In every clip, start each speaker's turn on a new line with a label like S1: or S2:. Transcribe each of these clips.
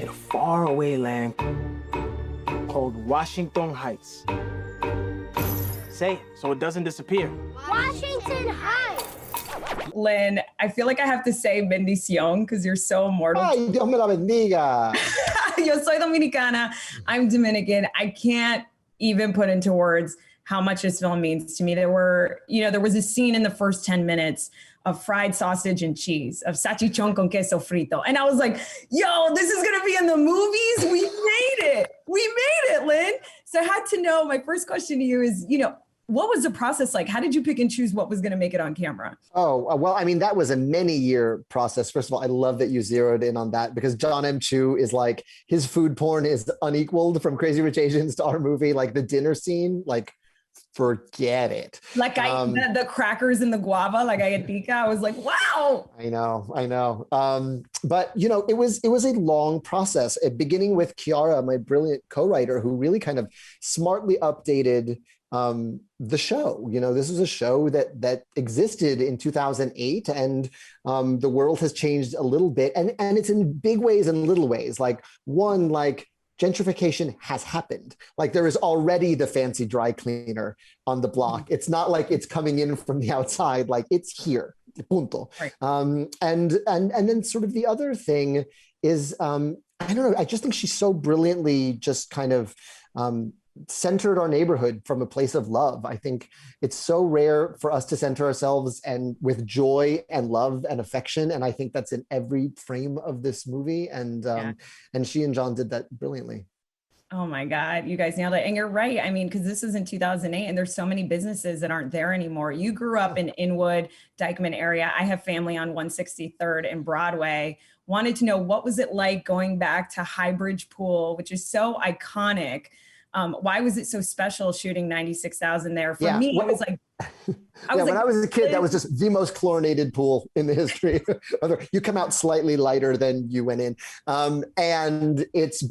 S1: in a faraway land called Washington Heights. Say it so it doesn't disappear.
S2: Washington Heights.
S3: Lin, I feel like I have to say bendición because you're so immortal.
S4: Ay, Dios me la bendiga.
S3: Yo soy dominicana. I'm Dominican. I can't even put into words how much this film means to me. There was a scene in the first 10 minutes of fried sausage and cheese, of salchichón con queso frito. And I was like, yo, this is gonna be in the movies. We made it. We made it, Lin. So I had to know, my first question to you is, what was the process like? How did you pick and choose what was gonna make it on camera?
S4: Oh, well, I mean, that was a many-year process. First of all, I love that you zeroed in on that because John M. Chu is like, his food porn is unequaled from Crazy Rich Asians to our movie. Like the dinner scene, like, forget it.
S3: Like the crackers and the guava, like galletica, I was like, wow.
S4: I know. But it was a long process, beginning with Chiara, my brilliant co-writer, who really kind of smartly updated the show. This is a show that existed in 2008, and the world has changed a little bit, and it's in big ways and little ways. Like one, like gentrification has happened. Like there is already the fancy dry cleaner on the block. It's not like it's coming in from the outside, like it's here, punto.
S3: Right.
S4: And then sort of the other thing is, I don't know, I just think she's so brilliantly just kind of centered our neighborhood from a place of love. I think it's so rare for us to center ourselves and with joy and love and affection. And I think that's in every frame of this movie. And she and John did that brilliantly.
S3: Oh my God, you guys nailed it. And you're right. I mean, because this is in 2008 and there's so many businesses that aren't there anymore. You grew up in Inwood, Dykeman area. I have family on 163rd and Broadway. Wanted to know, what was it like going back to Highbridge Pool, which is so iconic? Why was it so special shooting 96,000 there? For me, it was like,
S4: when I was a kid, that was just the most chlorinated pool in the history. You come out slightly lighter than you went in. And it's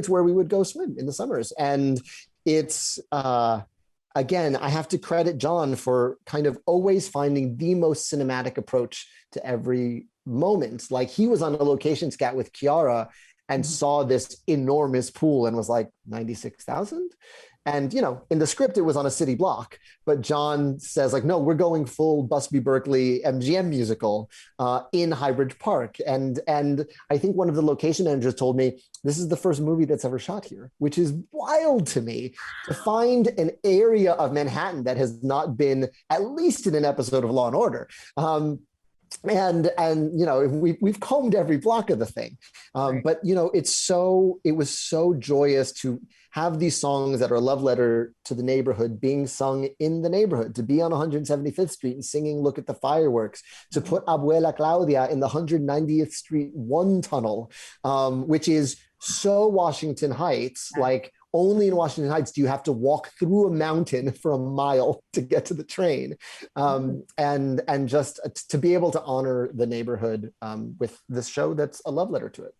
S4: where we would go swim in the summers. And it's, again, I have to credit John for kind of always finding the most cinematic approach to every moment. Like he was on a location scout with Chiara and saw this enormous pool and was like, 96,000? And, in the script, it was on a city block, but John says like, no, we're going full Busby Berkeley MGM musical in Highbridge Park. And I think one of the location managers told me, this is the first movie that's ever shot here, which is wild to me, to find an area of Manhattan that has not been at least in an episode of Law and Order. And we've combed every block of the thing,
S3: Right.
S4: But it was so joyous to have these songs that are a love letter to the neighborhood being sung in the neighborhood, to be on 175th Street and singing "Look at the Fireworks," to put Abuela Claudia in the 190th Street 1 tunnel, which is so Washington Heights, like. Only in Washington Heights do you have to walk through a mountain for a mile to get to the train. And just to be able to honor the neighborhood with this show that's a love letter to it.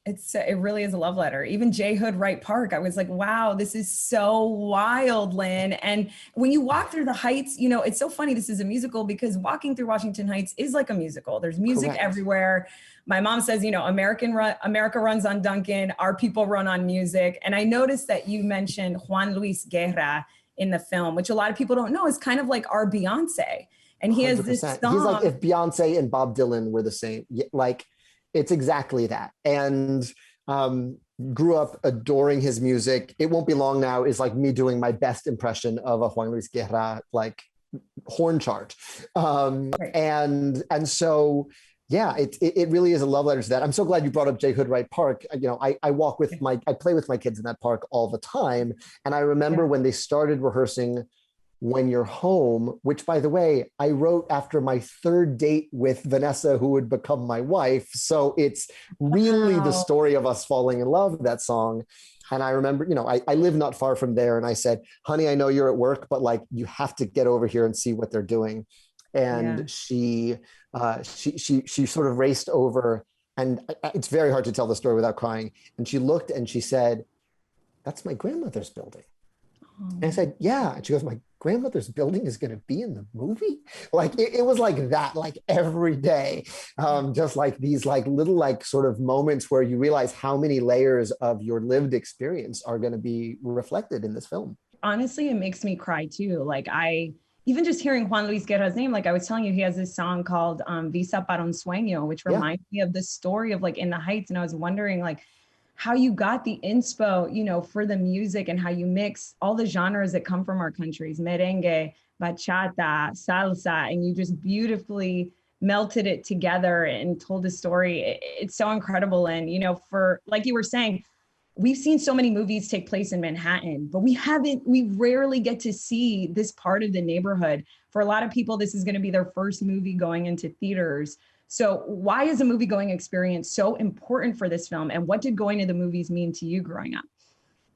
S3: It really is a love letter. Even J Hood Wright Park, I was like, wow, this is so wild, Lin. And when you walk through the Heights, it's so funny. This is a musical because walking through Washington Heights is like a musical. There's music
S4: Correct. Everywhere.
S3: My mom says, America runs on Duncan, our people run on music. And I noticed that you mentioned Juan Luis Guerra in the film, which a lot of people don't know is kind of like our Beyonce. And he 100%. Has this song.
S4: He's like if Beyonce and Bob Dylan were the same, like it's exactly that. And grew up adoring his music. It Won't Be Long Now is like me doing my best impression of a Juan Luis Guerra, like horn chart.
S3: Right.
S4: And so, yeah, it really is a love letter to that. I'm so glad you brought up J. Hood Wright Park. I play with my kids in that park all the time. And I remember when they started rehearsing When You're Home, which by the way, I wrote after my third date with Vanessa, who would become my wife. So it's really the story of us falling in love with that song. And I remember, I live not far from there. And I said, honey, I know you're at work, but like, you have to get over here and see what they're doing. And she sort of raced over, and it's very hard to tell the story without crying. And she looked and she said, that's my grandmother's building. And I said, yeah. And she goes, my grandmother's building is going to be in the movie. Like it was like that, like every day. Just like these like little like sort of moments where you realize how many layers of your lived experience are going to be reflected in this film.
S3: Honestly, it makes me cry too. Like even just hearing Juan Luis Guerra's name, like I was telling you, he has this song called Visa para un Sueño, which reminds me of the story of like In the Heights. And I was wondering like how you got the inspo, you know, for the music and how you mix all the genres that come from our countries, merengue, bachata, salsa, and you just beautifully melted it together and told a story. It's so incredible. And, you know, for like you were saying, we've seen so many movies take place in Manhattan, but we rarely get to see this part of the neighborhood. For a lot of people, this is going to be their first movie going into theaters. So why is a movie going experience so important for this film? And what did going to the movies mean to you growing up?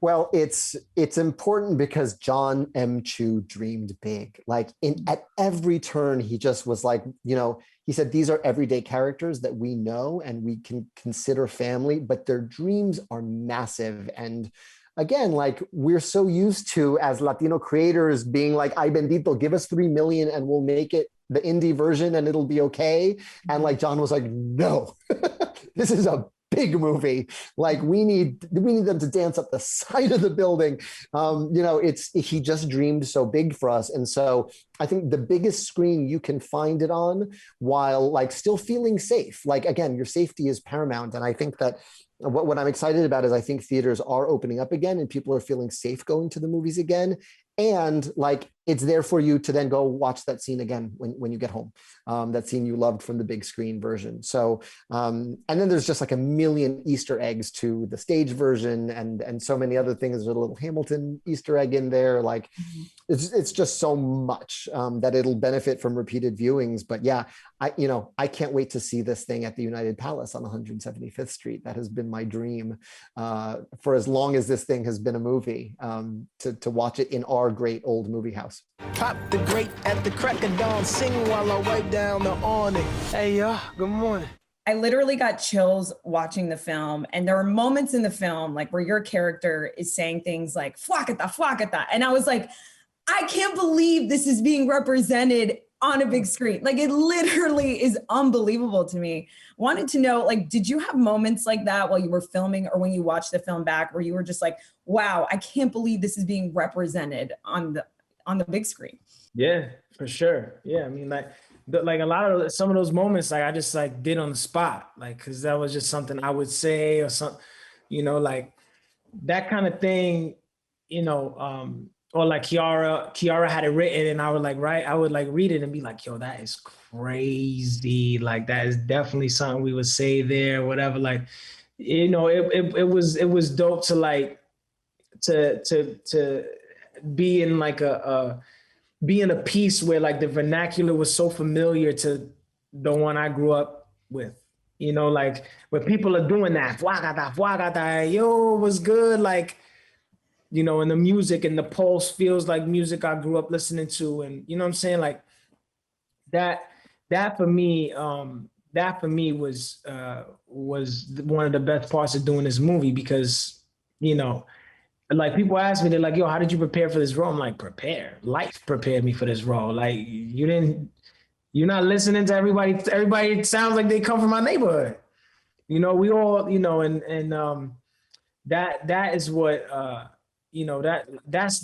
S4: Well, it's important because John M. Chu dreamed big. Like at every turn, he just was like, you know, he said, these are everyday characters that we know and we can consider family, but their dreams are massive. And again, like we're so used to as Latino creators being like, ay bendito, give us 3 million and we'll make it the indie version and it'll be okay. And like John was like, no, this is a big movie. Like we need them to dance up the side of the building. You know, he just dreamed so big for us. And so I think the biggest screen you can find it on while like still feeling safe, like again, your safety is paramount. And I think that what I'm excited about is I think theaters are opening up again and people are feeling safe going to the movies again. And like, it's there for you to then go watch that scene again when you get home, that scene you loved from the big screen version. So, and then there's just like a million Easter eggs to the stage version and so many other things. There's a little Hamilton Easter egg in there. Like it's just so much that it'll benefit from repeated viewings. But yeah, I can't wait to see this thing at the United Palace on 175th Street. That has been my dream for as long as this thing has been a movie, to watch it in our great old movie house.
S1: Pop the grate at the crack of dawn, sing while I wipe down the awning. Hey, y'all, good morning.
S3: I literally got chills watching the film. And there are moments in the film like where your character is saying things like fuacata, fuacata. And I was like, I can't believe this is being represented on a big screen. Like it literally is unbelievable to me. Wanted to know, like, did you have moments like that while you were filming or when you watched the film back where you were just like, wow, I can't believe this is being represented on the big screen?
S5: Yeah, for sure. Yeah, I mean, like a lot of some of those moments, like I just like did on the spot, like because that was just something I would say or something, you know, like that kind of thing, you know, or like Kiara had it written and I would like read it and be like, yo, that is crazy. Like that is definitely something we would say there, whatever. Like, you know, it was dope to like to be in like be in a piece where like the vernacular was so familiar to the one I grew up with, you know, like where people are doing that, fuagata, yo, was good. Like, you know, and the music and the pulse feels like music I grew up listening to. And you know what I'm saying? Like that for me was one of the best parts of doing this movie because, you know, like people ask me, they're like, yo, how did you prepare for this role? I'm like, prepare. Life prepared me for this role. Like you're not listening to everybody. Everybody sounds like they come from my neighborhood. You know, we all, you know, and that is what, you know, that was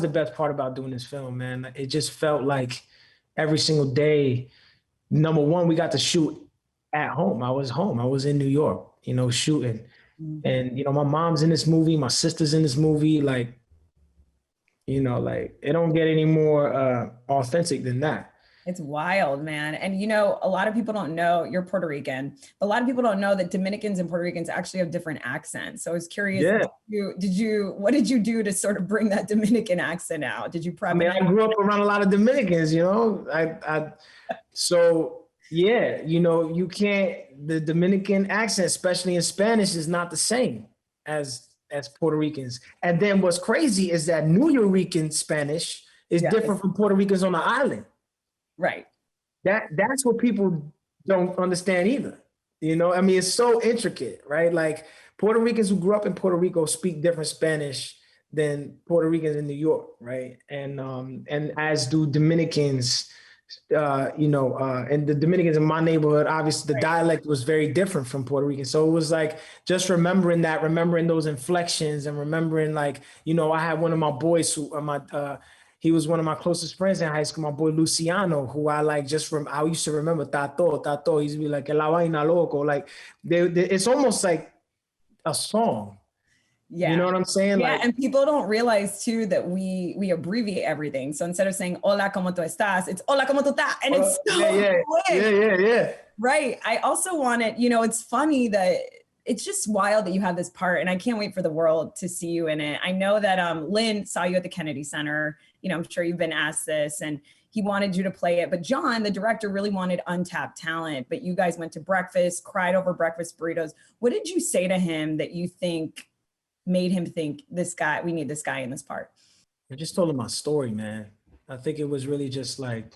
S5: the best part about doing this film, man. It just felt like every single day, number one, we got to shoot at home. I was home. I was in New York, you know, shooting. And, you know, my mom's in this movie, my sister's in this movie, like, you know, like it don't get any more authentic than that.
S3: It's wild, man. And, you know, a lot of people don't know you're Puerto Rican. A lot of people don't know that Dominicans and Puerto Ricans actually have different accents. So I was curious, what did you do to sort of bring that Dominican accent out? Did you prep?
S5: I mean, I grew up around a lot of Dominicans, you know, so yeah, you know, the Dominican accent, especially in Spanish, is not the same as Puerto Ricans. And then what's crazy is that New Yorican Spanish is different from Puerto Ricans on the island.
S3: Right.
S5: That's what people don't understand either. You know, I mean, it's so intricate, right? Like Puerto Ricans who grew up in Puerto Rico speak different Spanish than Puerto Ricans in New York, right? And as do Dominicans, and the Dominicans in my neighborhood, obviously the dialect was very different from Puerto Rican. So it was like just remembering those inflections, and remembering, like, I had one of my boys who he was one of my closest friends in high school, my boy Luciano, who I like I used to remember Tato. He used to be like, La vaina loco. Like it's almost like a song.
S3: Yeah.
S5: You know what I'm saying?
S3: Yeah,
S5: like,
S3: and people don't realize too that we abbreviate everything. So instead of saying "Hola, cómo tú estás," it's "Hola, cómo tú estás," and it's so quick.
S5: Yeah.
S3: Right. I also wanted, it's funny that it's just wild that you have this part, and I can't wait for the world to see you in it. I know that Lin saw you at the Kennedy Center. I'm sure you've been asked this, and he wanted you to play it. But John, the director, really wanted untapped talent. But you guys went to breakfast, cried over breakfast burritos. What did you say to him that you think made him think, we need this guy in this part?
S5: I just told him my story, man. I think it was really just like,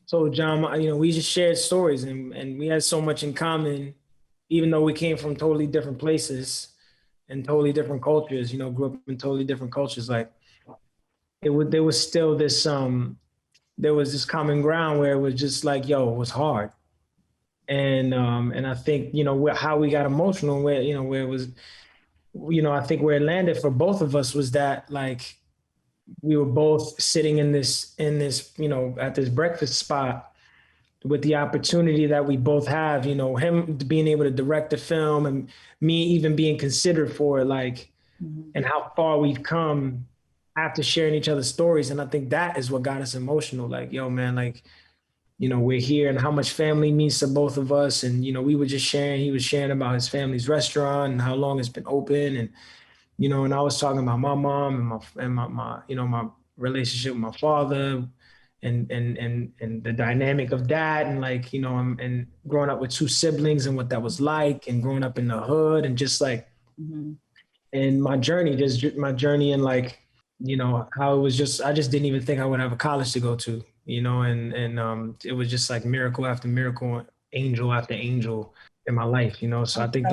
S5: so John, we just shared stories, and we had so much in common, even though we came from totally different places and totally different cultures, grew up in totally different cultures. Like there was still this, there was this common ground where it was just like, it was hard. And I think, how we got emotional, where it was, I think where it landed for both of us was that, like, we were both sitting in this, at this breakfast spot with the opportunity that we both have, him being able to direct the film and me even being considered for it, like, and how far we've come after sharing each other's stories. And I think that is what got us emotional. Like, man, like, we're here, and how much family means to both of us. And, we were just sharing, he was sharing about his family's restaurant and how long it's been open. And, and I was talking about my mom and my my relationship with my father and the dynamic of that. And, like, and growing up with two siblings and what that was like, and growing up in the hood, and just like, and my journey and, like, how it was just, I just didn't even think I would have a college to go to. And it was just like miracle after miracle, angel after angel in my life, So I think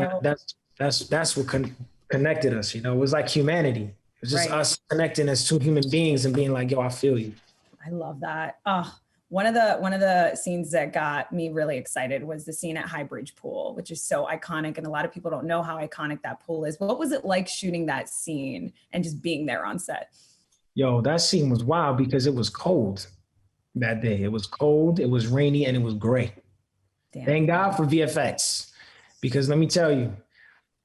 S5: that's what connected us, It was like humanity. It was just us connecting as two human beings and being like, I feel you.
S3: I love that. One of the scenes that got me really excited was the scene at Highbridge pool, which is so iconic. And a lot of people don't know how iconic that pool is. What was it like shooting that scene and just being there on set?
S5: That scene was wild because it was cold that day. It was cold, it was rainy, and it was gray. Damn. Thank God for VFX, because let me tell you,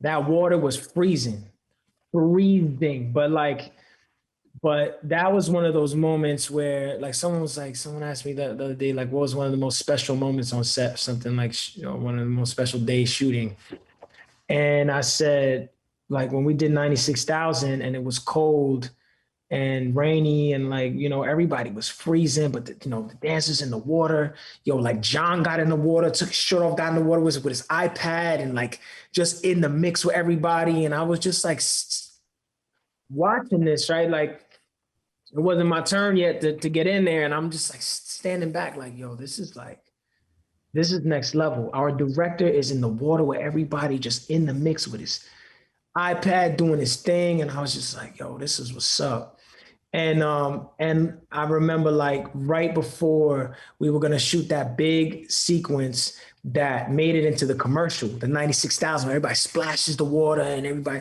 S5: that water was freezing. But that was one of those moments where, like, someone asked me the other day, like, what was one of the most special moments on set, something like, one of the most special days shooting. And I said, like, when we did 96,000 and it was cold and rainy, and, like, everybody was freezing, but the dancers in the water, like, John got in the water, took his shirt off, got in the water with his iPad, and, like, just in the mix with everybody. And I was just like watching this, right? Like, it wasn't my turn yet to get in there. And I'm just like standing back like, this is next level. Our director is in the water with everybody, just in the mix with his iPad doing his thing. And I was just like, this is what's up. And I remember, like, right before we were gonna shoot that big sequence that made it into the commercial, the 96,000, everybody splashes the water and everybody,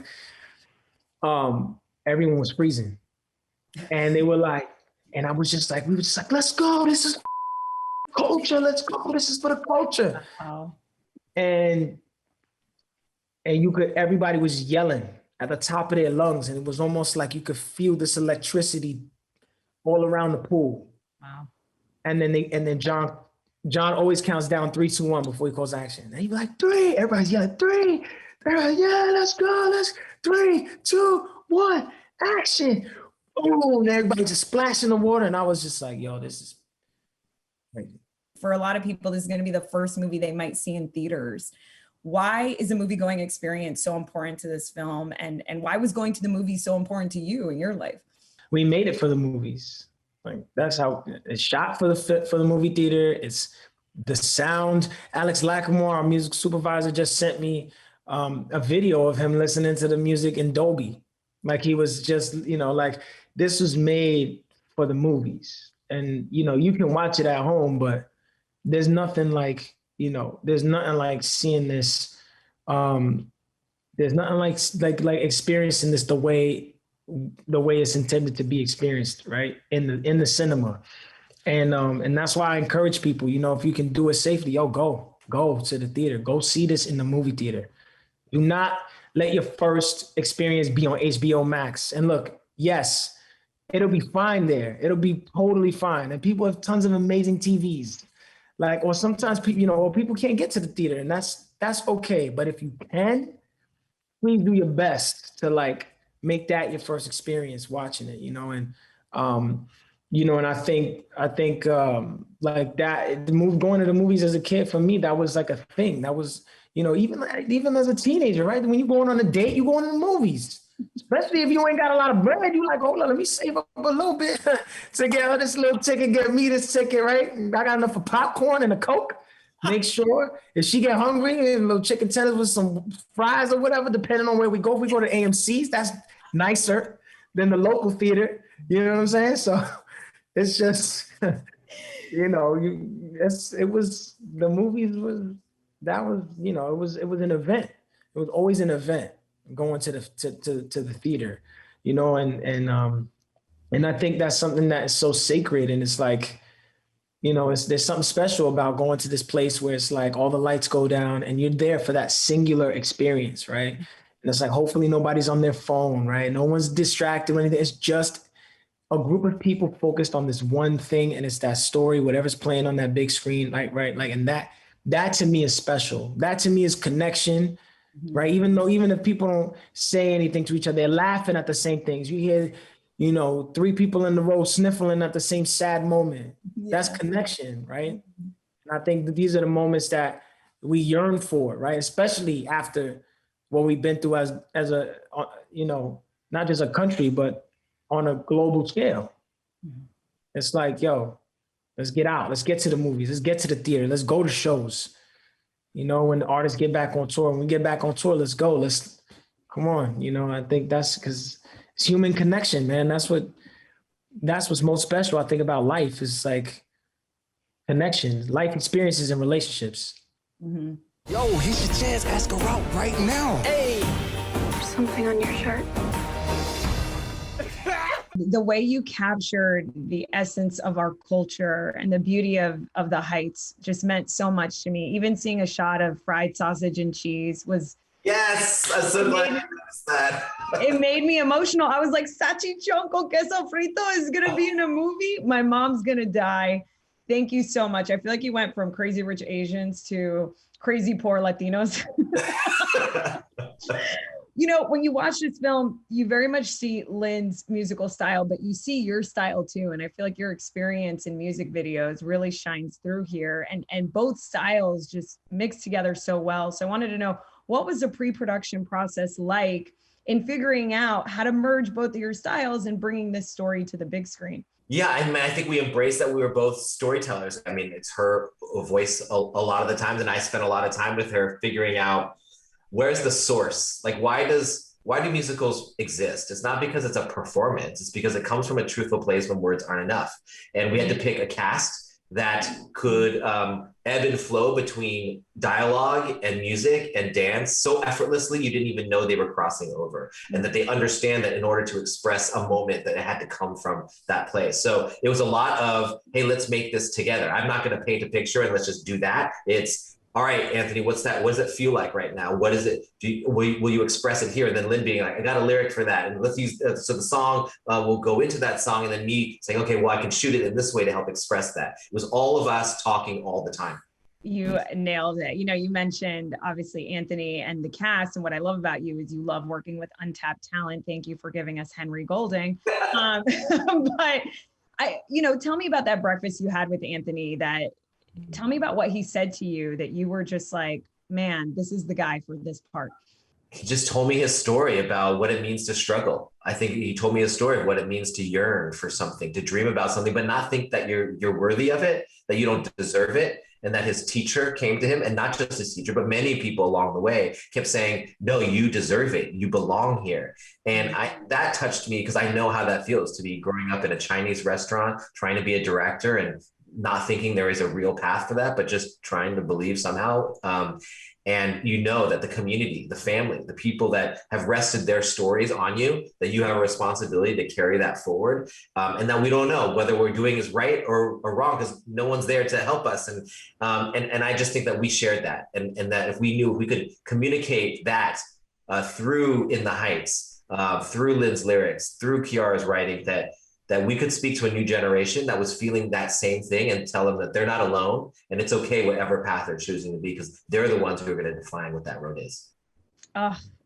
S5: everyone was freezing. And they were like, and I was just like, we were just like, let's go, this is culture, let's go, this is for the culture.
S3: Wow.
S5: And everybody was yelling at the top of their lungs, and it was almost like you could feel this electricity all around the pool.
S3: Wow.
S5: And then John always counts down 3, 2, 1 before he calls action. And he'd be like, 3, everybody's yelling, 3. They're like, yeah, let's go, 3, 2, 1, action. Oh, and everybody just splashing the water. And I was just like, this is crazy.
S3: For a lot of people, this is going to be the first movie they might see in theaters. Why is the movie-going experience so important to this film? And why was going to the movies so important to you in your life?
S5: We made it for the movies. Like, that's how it's shot for the movie theater. It's the sound. Alex Lackamore, our music supervisor, just sent me a video of him listening to the music in Dolby. Like he was just, like this was made for the movies. And, you can watch it at home, but there's nothing like, there's nothing like seeing this. There's nothing like experiencing this the way it's intended to be experienced, right? In the cinema. And that's why I encourage people, if you can do it safely, go to the theater, go see this in the movie theater. Do not let your first experience be on HBO Max. And look, yes, it'll be fine there. It'll be totally fine. And people have tons of amazing TVs. Or sometimes people, people can't get to the theater, and that's okay. But if you can, please do your best to make that your first experience watching it, and and I think like that, going to the movies as a kid, for me, that was like a thing. That was, even as a teenager, right? When you're going on a date, you're going to the movies. Especially if you ain't got a lot of bread, you like, hold on, let me save up a little bit to get this little ticket, get me this ticket, right? I got enough for popcorn and a Coke. Make sure if she get hungry, a little chicken tenders with some fries or whatever, depending on where we go. If we go to AMC's, that's nicer than the local theater. You know what I'm saying? So it's just, it was, the movies was, that was, it was an event. It was always an event going to the theater, and I think that's something that is so sacred. And it's like, there's something special about going to this place where it's like all the lights go down and you're there for that singular experience, right? And it's like, hopefully nobody's on their phone, right? No one's distracted or anything. It's just a group of people focused on this one thing, and it's that story, whatever's playing on that big screen, and that to me is special. That to me is connection, right? Even if people don't say anything to each other, they're laughing at the same things. You hear, 3 people in the row sniffling at the same sad moment. Yeah. That's connection, right? And I think that these are the moments that we yearn for, right? Especially after what we've been through as a, not just a country, but on a global scale. Mm-hmm. It's like, yo, let's get out. Let's get to the movies. Let's get to the theater. Let's go to shows. When the artists get back on tour, when we get back on tour, let's go. Come on. I think that's because it's human connection, man. That's what's most special, I think, about life, is like connection, life experiences and relationships.
S6: Mm-hmm. Yo, here's your chance. Ask her out right now. Hey.
S2: There's something on your shirt.
S3: The way you captured the essence of our culture and the beauty of the Heights just meant so much to me. Even seeing a shot of fried sausage and cheese was...
S7: Yes, I'm so glad you noticed that.
S3: It made me emotional. I was like, Salchichón con queso frito is going to be in a movie? My mom's going to die. Thank you so much. I feel like you went from Crazy Rich Asians to Crazy Poor Latinos. When you watch this film, you very much see Lin's musical style, but you see your style too. And I feel like your experience in music videos really shines through here, and both styles just mix together so well. So I wanted to know, what was the pre-production process like in figuring out how to merge both of your styles and bringing this story to the big screen?
S7: Yeah, I think we embraced that we were both storytellers. I mean, it's her voice a lot of the times, and I spent a lot of time with her figuring out, where's the source? Like, why do musicals exist? It's not because it's a performance. It's because it comes from a truthful place when words aren't enough. And we had to pick a cast that could ebb and flow between dialogue and music and dance so effortlessly you didn't even know they were crossing over, and that they understand that in order to express a moment that it had to come from that place. So it was a lot of, hey, let's make this together. I'm not going to paint a picture and let's just do that. It's, all right, Anthony, what's that? What does it feel like right now? What is it? Will you express it here? And then Lin being like, I got a lyric for that. And let's use, so the song will go into that song, and then me saying, okay, well, I can shoot it in this way to help express that. It was all of us talking all the time.
S3: You nailed it. You mentioned obviously Anthony and the cast, and what I love about you is you love working with untapped talent. Thank you for giving us Henry Golding. But tell me about that breakfast you had with Anthony. Tell me about what he said to you that you were just like, man, this is the guy for this part.
S7: He just told me his story about what it means to struggle. I think he told me a story of what it means to yearn for something, to dream about something, but not think that you're worthy of it, that you don't deserve it. and that his teacher came to him, and not just his teacher, but many people along the way kept saying, no, you deserve it. You belong here. And that touched me because I know how that feels to be growing up in a Chinese restaurant, trying to be a director and not thinking there is a real path for that, but just trying to believe somehow. And you know that the community, the family, the people that have rested their stories on you, that you have a responsibility to carry that forward. And that we don't know whether we're doing is right or wrong because no one's there to help us. And I just think that we shared that, and that if we knew we could communicate that through In the Heights, through Lin's lyrics, through Kiara's writing, that we could speak to a new generation that was feeling that same thing and tell them that they're not alone and it's okay whatever path they're choosing to be, because they're the ones who are going to define what that road is.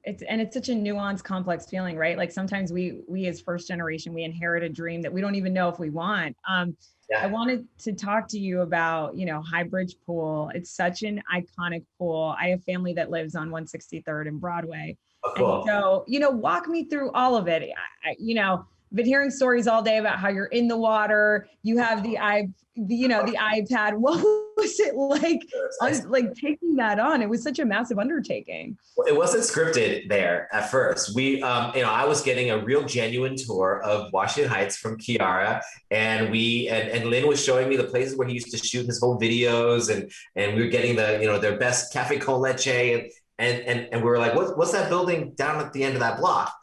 S3: It's such a nuanced, complex feeling, right? Like sometimes we as first generation, we inherit a dream that we don't even know if we want. I wanted to talk to you about, Highbridge Pool. It's such an iconic pool. I have family that lives on 163rd and Broadway.
S7: Oh, cool.
S3: And so, walk me through all of it. Been hearing stories all day about how you're in the water, you have the iPad. What was it like taking that on? It was such a massive undertaking.
S7: Well, it wasn't scripted there at first. I was getting a real genuine tour of Washington Heights from Kiara, and Lin was showing me the places where he used to shoot his home videos, and we were getting their best cafe con leche, and we were like, what's that building down at the end of that block?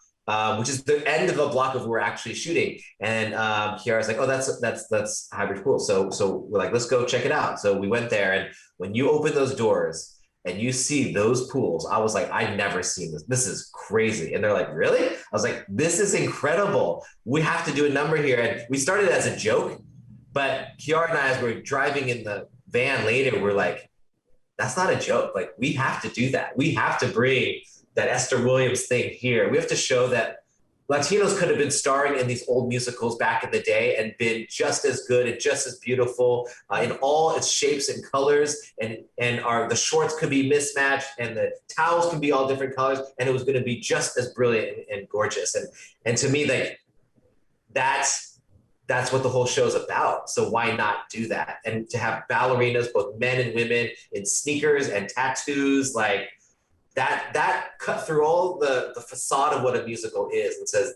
S7: Which is the end of the block of where we're actually shooting. And Kiara's like, oh, that's Highbridge Pool. So we're like, let's go check it out. So we went there, and when you open those doors and you see those pools, I was like, I've never seen this. This is crazy. And they're like, really? I was like, this is incredible. We have to do a number here. And we started as a joke, but Kiara and I, as we're driving in the van later, we're like, that's not a joke. Like, we have to do that. We have to bring that Esther Williams thing here. We have to show that Latinos could have been starring in these old musicals back in the day and been just as good and just as beautiful in all its shapes and colors, and the shorts could be mismatched and the towels can be all different colors, and it was going to be just as brilliant and gorgeous. And to me, like, that's what the whole show is about. So why not do that? And to have ballerinas, both men and women, in sneakers and tattoos, like, that cut through all the facade of what a musical is and says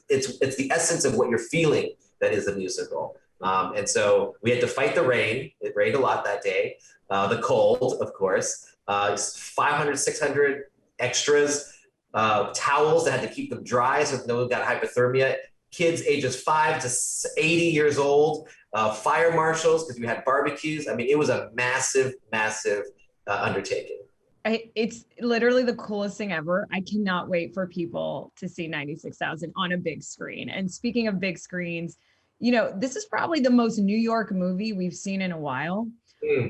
S7: it's the essence of what you're feeling that is a musical. And so we had to fight the rain. It rained a lot that day. The cold, of course. 500, 600 extras, towels that had to keep them dry so no one got hypothermia. Kids ages 5 to 80 years old. Fire marshals, because we had barbecues. I mean, it was a massive, massive undertaking.
S3: It's literally the coolest thing ever. I cannot wait for people to see 96,000 on a big screen. And speaking of big screens, this is probably the most New York movie we've seen in a while.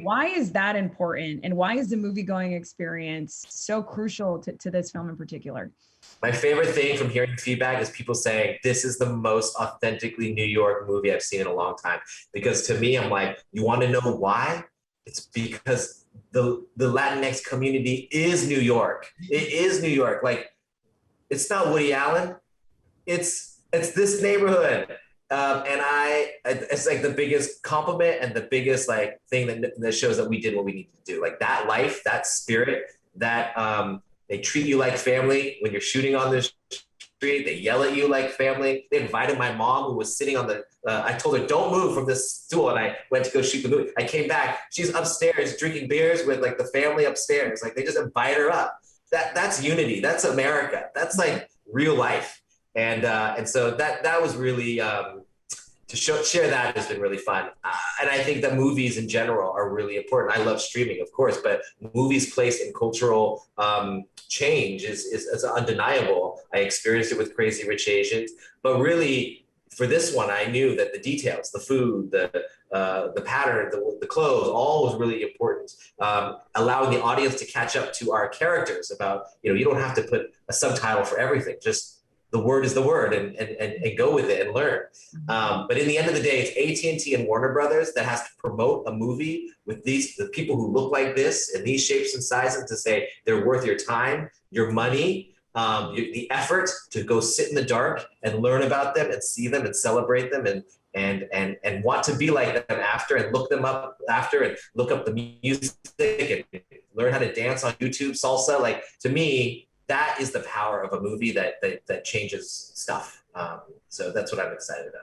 S3: Why is that important? And why is the movie-going experience so crucial to this film in particular?
S7: My favorite thing from hearing feedback is people saying, this is the most authentically New York movie I've seen in a long time. Because to me, I'm like, you want to know why? It's because the Latinx community is New York. It is New York. Like, it's not Woody Allen. It's this neighborhood. It's like the biggest compliment and the biggest like thing that shows that we did what we needed to do. Like, that life, that spirit, that they treat you like family when you're shooting on the street. They yell at you like family. They invited my mom, who was sitting on I told her, don't move from this stool. And I went to go shoot the movie. I came back. She's upstairs drinking beers with like the family upstairs. Like, they just invite her up. That's unity. That's America. That's like real life. And so that was really, to share that has been really fun. And I think that movies in general are really important. I love streaming, of course, but movies' place in cultural change is undeniable. I experienced it with Crazy Rich Asians, but really for this one, I knew that the details, the food, the pattern, the clothes, all was really important. Allowing the audience to catch up to our characters about, you don't have to put a subtitle for everything. Just the word is the word, and go with it and learn. But in the end of the day, it's AT&T and Warner Brothers that has to promote a movie with the people who look like this and these shapes and sizes, to say they're worth your time, your money, the effort to go sit in the dark and learn about them and see them and celebrate them and want to be like them after, and look them up after, and look up the music and learn how to dance on YouTube salsa. Like, to me, that is the power of a movie that changes stuff. So that's what I'm excited about.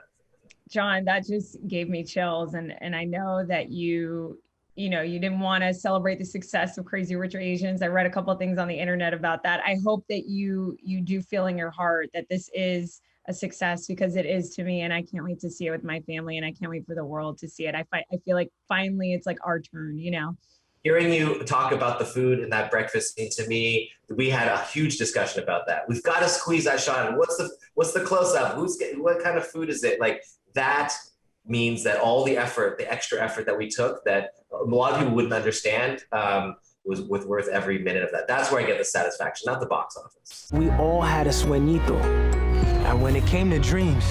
S3: John, that just gave me chills. And I know that you didn't want to celebrate the success of Crazy Rich Asians. I read a couple of things on the internet about that. I hope that you do feel in your heart that this is a success, because it is to me, and I can't wait to see it with my family, and I can't wait for the world to see it. I feel like finally it's like our turn, you know?
S7: Hearing you talk about the food and that breakfast scene, to me, we had a huge discussion about that. We've got to squeeze that shot in. What's the close up? What kind of food is it? Like, that means that all the effort, the extra effort that we took, that a lot of people wouldn't understand, was worth every minute of that. That's where I get the satisfaction, not the box office.
S1: We all had a sueñito. And when it came to dreams,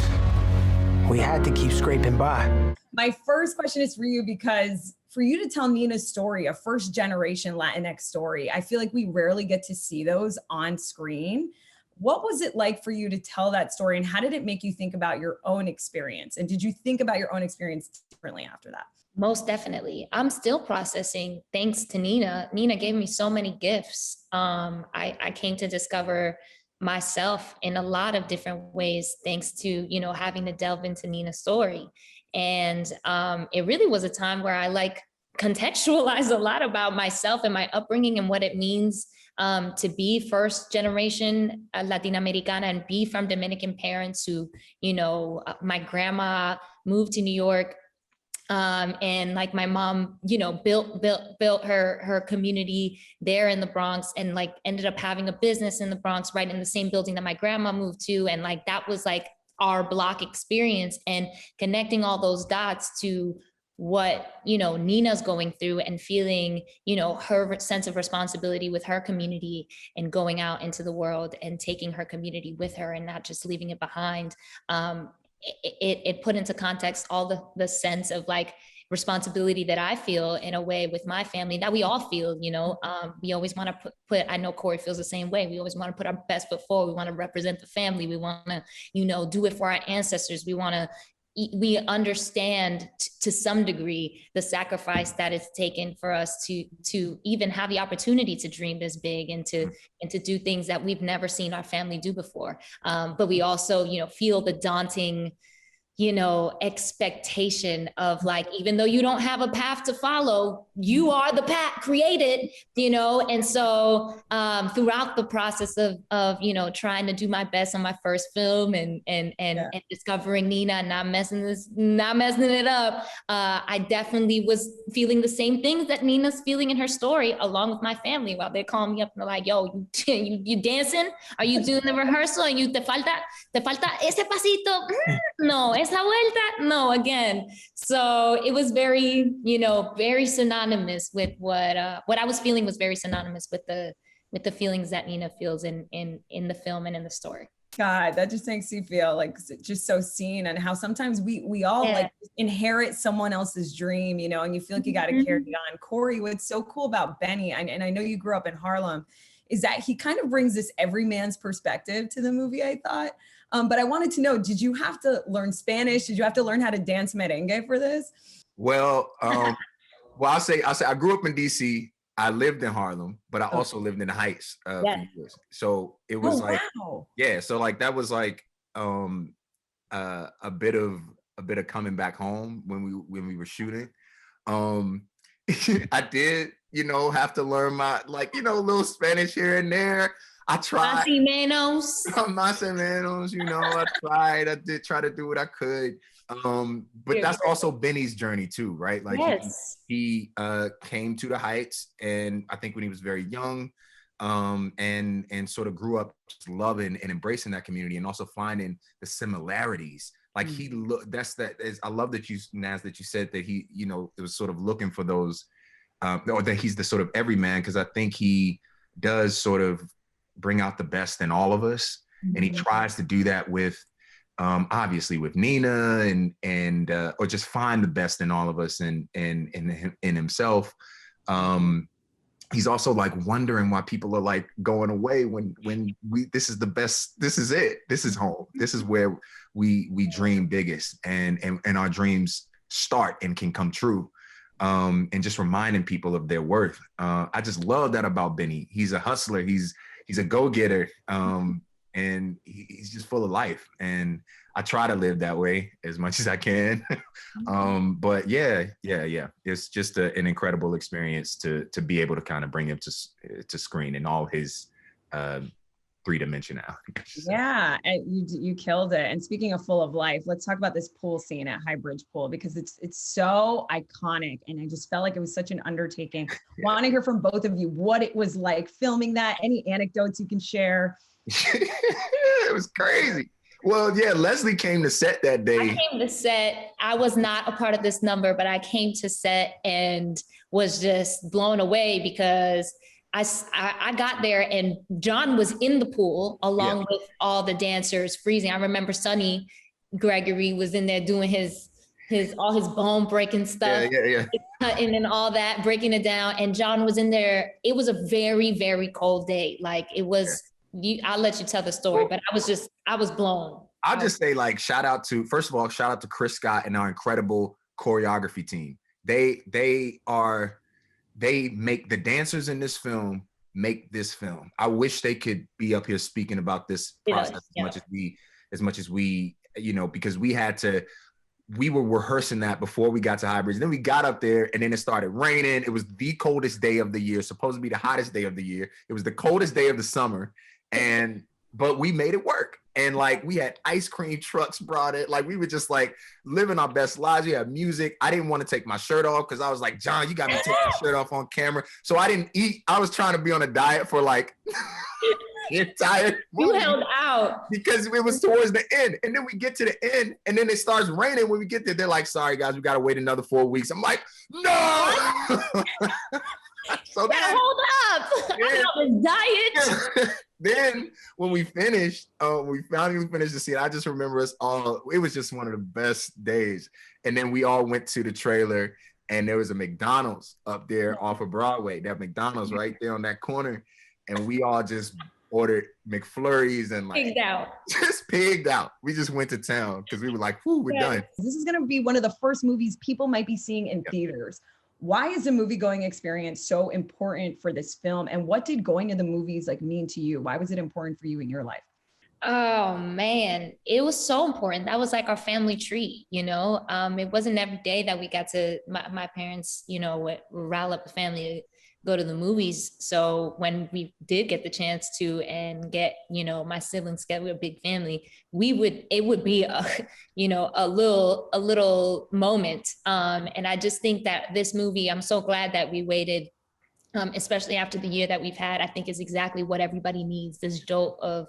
S1: we had to keep scraping by.
S3: My first question is for you, because for you to tell Nina's story, a first generation Latinx story, I feel like we rarely get to see those on screen. What was it like for you to tell that story, and how did it make you think about your own experience? And did you think about your own experience differently after that?
S8: Most definitely. I'm still processing, thanks to Nina. Nina gave me so many gifts. I came to discover myself in a lot of different ways, thanks to, having to delve into Nina's story. And it really was a time where I contextualized a lot about myself and my upbringing and what it means to be first generation Latina Americana and be from Dominican parents who, my grandma moved to New York. And my mom, built her community there in the Bronx, and ended up having a business in the Bronx, right in the same building that my grandma moved to. And that was our Block experience, and connecting all those dots to what, Nina's going through, and feeling, her sense of responsibility with her community, and going out into the world and taking her community with her and not just leaving it behind. It put into context all the sense of responsibility that I feel in a way with my family, that we all feel, we always want to put, I know Corey feels the same way. We always want to put our best foot forward. We want to represent the family. We want to, do it for our ancestors. We understand to some degree the sacrifice that is taken for us to even have the opportunity to dream this big, and to do things that we've never seen our family do before. But we also, feel the daunting, expectation of even though you don't have a path to follow, you are the path created, and so throughout the process of trying to do my best on my first film, and discovering Nina and not messing it up, I definitely was feeling the same things that Nina's feeling in her story, along with my family, while they're calling me up and they're like, yo, you dancing? Are you doing the rehearsal? And te falta ese pasito? No, esa vuelta? No, again. So it was very, very synonymous with what I was feeling, was very synonymous with the feelings that Nina feels in the film and in the story.
S3: God, that just makes you feel just so seen, and how sometimes we all inherit someone else's dream, and you feel like you got to carry it on. Corey, what's so cool about Benny, and I know you grew up in Harlem, is that he kind of brings this everyman's perspective to the movie, I thought. But I wanted to know, did you have to learn Spanish? Did you have to learn how to dance merengue for this?
S9: Well, I'll say I grew up in DC. I lived in Harlem, but I also lived in the Heights for years. So it was so that was a bit of coming back home when we were shooting. I did, have to learn my little Spanish here and there. I tried. Más o menos, I tried. I did try to do what I could. But that's also Benny's journey too, right? He came to the Heights, and I think when he was very young, and sort of grew up loving and embracing that community, and also finding the similarities. I love that you, Naz, that you said that he, it was sort of looking for those, or that he's the sort of everyman, because I think he does sort of bring out the best in all of us. And he tries to do that with, obviously with Nina, and or just find the best in all of us, and in himself. he's also like wondering why people are like going away when this is the best, this is it, this is home, this is where we dream biggest, and our dreams start and can come true. And just reminding people of their worth. I just love that about Benny. He's a hustler, he's a go-getter, and he's just full of life, and I try to live that way as much as I can. But yeah, it's just an incredible experience to be able to kind of bring him to screen in all his three-dimensionality.
S3: Yeah, and you killed it. And speaking of full of life, let's talk about this pool scene at Highbridge Pool, because it's so iconic, and I just felt like it was such an undertaking. Yeah. Want to hear from both of you what it was like filming that, any anecdotes you can share.
S9: It was crazy. Well, yeah, Leslie came to set that day.
S8: I came to set. I was not a part of this number, but I came to set and was just blown away because I got there and John was in the pool along with all the dancers freezing. I remember Sonny Gregory was in there doing his all his bone breaking stuff, cutting and all that, breaking it down. And John was in there. It was a very, very cold day. Like it was. I'll let you tell the story, but I was blown.
S9: I'll just say, like, first of all, shout out to Chris Scott and our incredible choreography team. They make the dancers in this film make this film. I wish they could be up here speaking about this process as much as we, because we were rehearsing that before we got to Highbridge. Then we got up there and then it started raining. It was the coldest day of the year, supposed to be the hottest day of the year. It was the coldest day of the summer. But we made it work. And like, we had ice cream trucks brought it. Like, we were just like living our best lives. We had music. I didn't want to take my shirt off because I was like, John, you got me taking my shirt off on camera. So I didn't eat. I was trying to be on a diet for like the entire movie.
S8: You held out.
S9: Because it was towards the end. And then we get to the end and then it starts raining. When we get there, they're like, sorry guys, we got to wait another 4 weeks. I'm like, no. So then,
S8: hold up. I'm on a diet.
S9: Then when we finished, we finished the scene. I just remember us all, it was just one of the best days. And then we all went to the trailer and there was a McDonald's up there off of Broadway, that McDonald's right there on that corner. And we all just ordered McFlurries and like pigged out. We just went to town because we were like, whoo, we're done.
S3: This is going to be one of the first movies people might be seeing in theaters. Why is the movie-going experience so important for this film? And what did going to the movies like mean to you? Why was it important for you in your life?
S8: Oh man, it was so important. That was like our family treat, It wasn't every day that we got to, my parents, would rile up the family to go to the movies. So when we did get the chance to and get, my siblings together, we're a big family, it would be a little moment. And I just think that this movie, I'm so glad that we waited, especially after the year that we've had. I think is exactly what everybody needs, this jolt of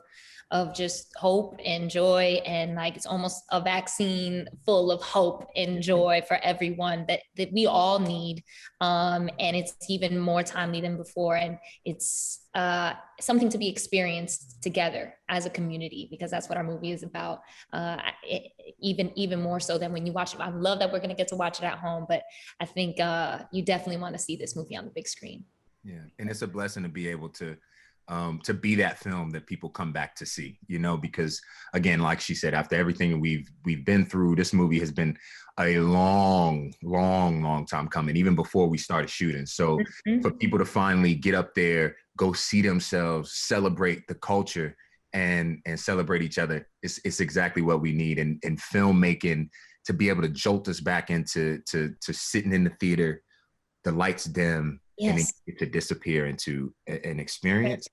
S8: just hope and joy, and like it's almost a vaccine full of hope and joy for everyone that we all need, and it's even more timely than before, and it's something to be experienced together as a community, because that's what our movie is about, even more so than when you watch it. I love that we're going to get to watch it at home, but I think you definitely want to see this movie on the big screen.
S9: Yeah, and it's a blessing to be able to be that film that people come back to see, because again, like she said, after everything we've been through, this movie has been a long time coming, even before we started shooting. So for people to finally get up there, go see themselves, celebrate the culture and celebrate each other, it's exactly what we need. And filmmaking, to be able to jolt us back into sitting in the theater, the lights dim, and it to disappear into an experience.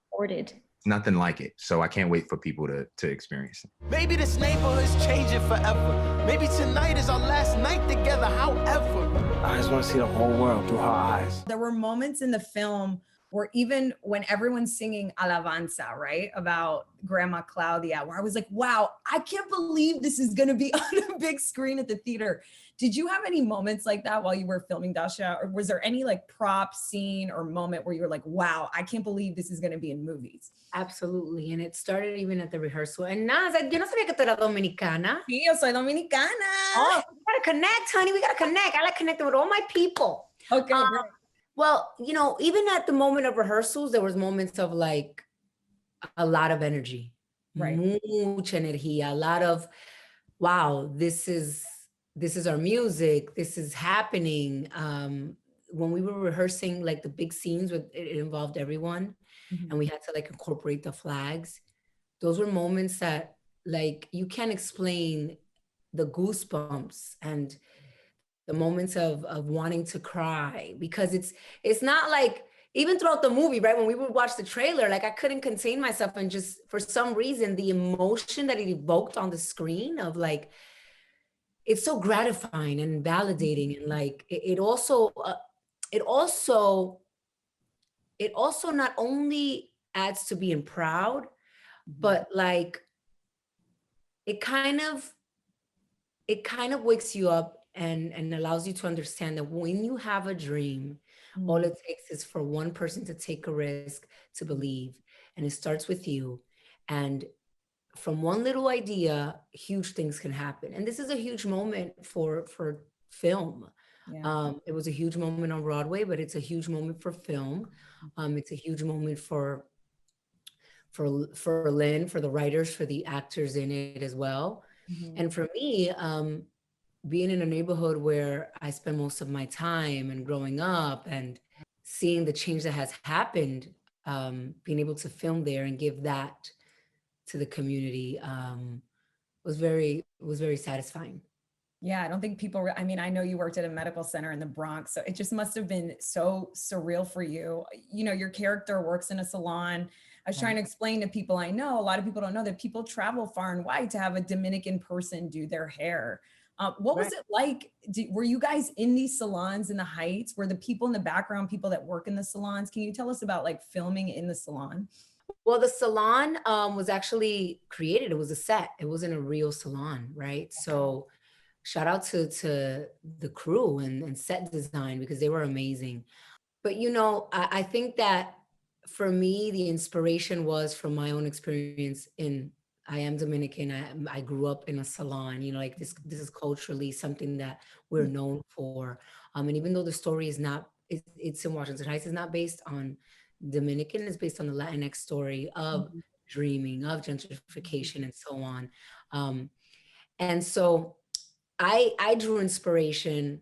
S9: Nothing like it. So I can't wait for people to experience it.
S6: Maybe this neighborhood's changing forever. Maybe tonight is our last night together. However,
S1: I just want to see the whole world through her eyes.
S3: There were moments in the film where even when everyone's singing Alabanza, right, about Grandma Claudia, where I was like, wow, I can't believe this is going to be on a big screen at the theater. Did you have any moments like that while you were filming, Dasha? Or was there any like prop scene or moment where you were like, wow, I can't believe this is going to be in movies?
S10: Absolutely. And it started even at the rehearsal. And nada, yo no sabía que tú eras dominicana.
S3: Sí, yo soy dominicana.
S10: Oh, we got to connect, honey. We got to connect. I like connecting with all my people.
S3: Okay,
S10: Well, you know, even at the moment of rehearsals, there was moments of like a lot of energy,
S3: Right.
S10: mucha energía, a lot of, wow, this is our music, this is happening. When we were rehearsing like the big scenes with it involved everyone, and we had to like incorporate the flags. Those were moments that like you can't explain, the goosebumps and the moments of wanting to cry, because it's not like, even throughout the movie, right? When we would watch the trailer, like I couldn't contain myself, and just for some reason, the emotion that it evoked on the screen of like, it's so gratifying and validating, and like it also not only adds to being proud, but like it kind of wakes you up and allows you to understand that when you have a dream, all it takes is for one person to take a risk, to believe, and it starts with you. And from one little idea, huge things can happen. And this is a huge moment for film.
S3: Yeah.
S10: It was a huge moment on Broadway, but it's a huge moment for film. It's a huge moment for Lin, for the writers, for the actors in it as well. And for me, being in a neighborhood where I spend most of my time and growing up and seeing the change that has happened, being able to film there and give that to the community was very satisfying.
S3: Yeah, I don't think people, I mean, I know you worked at a medical center in the Bronx, so it just must have been so surreal for you. You know, your character works in a salon. I was trying to explain to people I know, a lot of people don't know that people travel far and wide to have a Dominican person do their hair. What was it like? Were you guys in these salons in the Heights? Were the people in the background people that work in the salons? Can you tell us about like filming in the salon?
S10: Well, the salon was actually created. It was a set. It wasn't a real salon, right? So shout out to the crew and set design, because they were amazing. But you know, I think that for me, the inspiration was from my own experience I am Dominican. I grew up in a salon, you know, like this is culturally something that we're known for. And even though the story is not, it's in Washington Heights, it's not based on Dominican, it's based on the Latinx story of dreaming, of gentrification and so on. And so I drew inspiration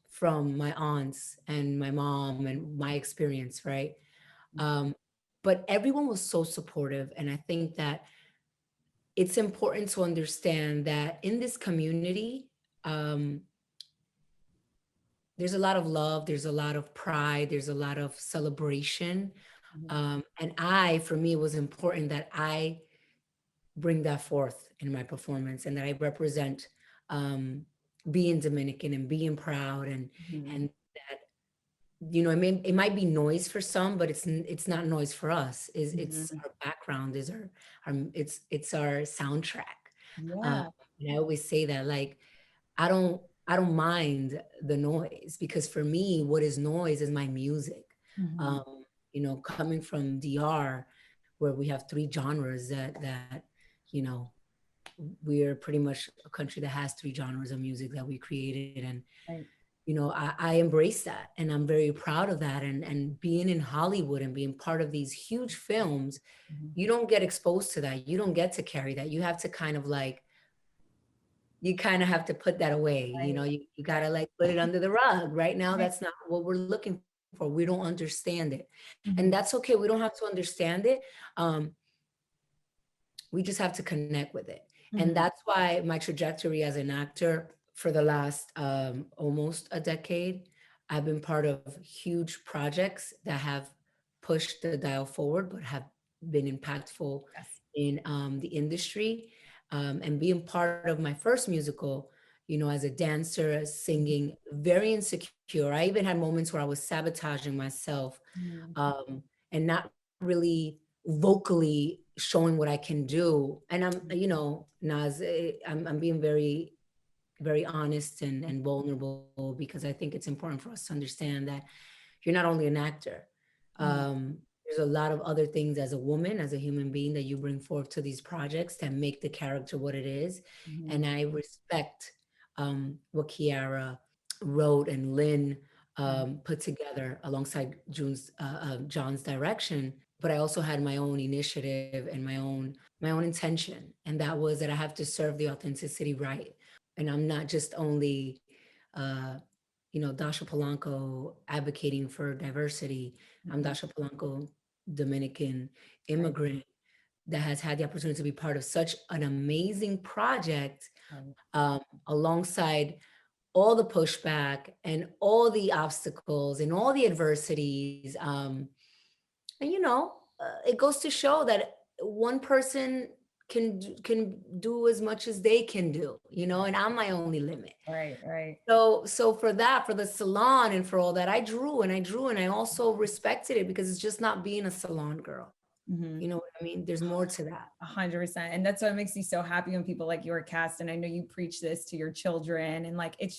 S10: from my aunts and my mom and my experience, right? But everyone was so supportive. And I think that it's important to understand that in this community, there's a lot of love, there's a lot of pride, there's a lot of celebration. And for me, it was important that I bring that forth in my performance, and that I represent being Dominican and being proud, and that, you know, it might be noise for some, but it's not noise for us. It's our background, it's our soundtrack.
S3: Yeah.
S10: And I always say that, like, I don't mind the noise, because for me, what is noise is my music. You know, coming from DR, where we have 3 genres that you know, we're pretty much a country that has 3 genres of music that we created. And you know, I embrace that, and I'm very proud of that. And being in Hollywood and being part of these huge films, you don't get exposed to that. You don't get to carry that. You have to kind of like, you kind of have to put that away. You know, you gotta like put it under the rug. Right now, that's not what we're looking for. We don't understand it. And that's okay. We don't have to understand it. We just have to connect with it. And that's why my trajectory as an actor for the last almost a decade, I've been part of huge projects that have pushed the dial forward, but have been impactful in the industry. And being part of my first musical, you know, as a dancer, singing, very insecure. I even had moments where I was sabotaging myself and not really vocally showing what I can do. And I'm, you know, Naz, I'm being very, very honest and vulnerable, because I think it's important for us to understand that you're not only an actor. There's a lot of other things as a woman, as a human being, that you bring forth to these projects that make the character what it is. And I respect what Kiara wrote and Lin put together alongside John's direction. But I also had my own initiative and my own intention, and that was that I have to serve the authenticity right. And I'm not just only, Dasha Polanco advocating for diversity. I'm Dasha Polanco, Dominican immigrant that has had the opportunity to be part of such an amazing project, alongside all the pushback and all the obstacles and all the adversities. And it goes to show that one person can do as much as they can do, and I'm my only limit.
S3: Right.
S10: So for the salon and for all that, I drew and I also respected it, because it's just not being a salon girl. You know what I mean? There's more to that.
S3: 100%. And that's what makes me so happy when people like you are cast. And I know you preach this to your children, and like, it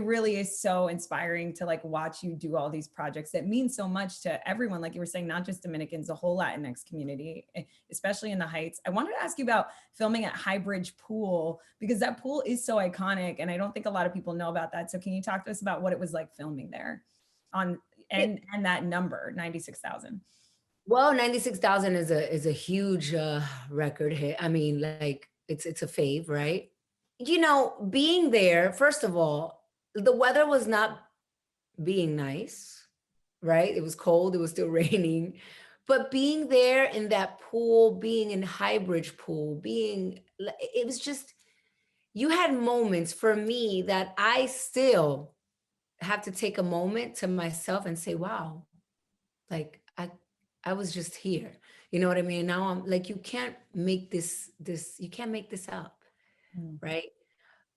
S3: really is so inspiring to like watch you do all these projects that mean so much to everyone. Like you were saying, not just Dominicans, the whole Latinx community, especially in the Heights. I wanted to ask you about filming at Highbridge Pool, because that pool is so iconic. And I don't think a lot of people know about that. So can you talk to us about what it was like filming there and that number, 96,000?
S10: Well, 96,000 is a huge record hit. I mean, like it's a fave, right? Being there, first of all, the weather was not being nice, right? It was cold, it was still raining. But being there in that pool, being in Highbridge Pool, it was just, you had moments for me that I still have to take a moment to myself and say, wow, like I was just here. You know what I mean? Now I'm like, you can't make this up, right?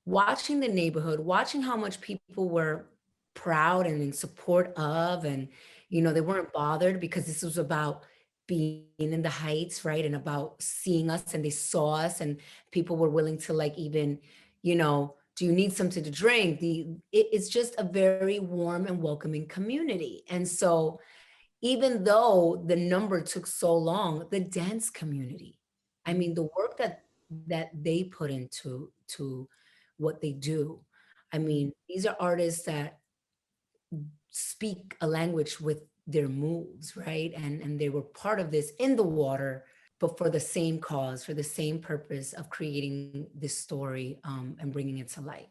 S10: Watching the neighborhood, watching how much people were proud and in support of, and, they weren't bothered, because this was about being in the Heights, right? And about seeing us, and they saw us, and people were willing to like, even, do you need something to drink? It's just a very warm and welcoming community. And so, even though the number took so long, the dance community, I mean, the work that they put into what they do. I mean, these are artists that speak a language with their moves, right? And they were part of this in the water, but for the same cause, for the same purpose of creating this story, and bringing it to light.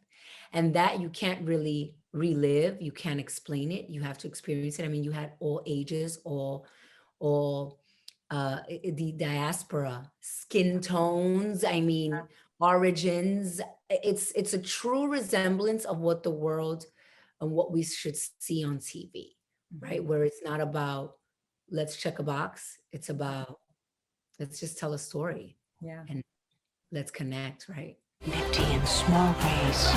S10: And that you can't really relive, you can't explain it, you have to experience it. I mean, you had all ages, all the diaspora, skin tones, I mean, origins. It's a true resemblance of what the world and what we should see on TV, right? Where it's not about, let's check a box. It's about, let's just tell a story.
S3: Yeah.
S10: And let's connect, right?
S11: Nifty in small ways,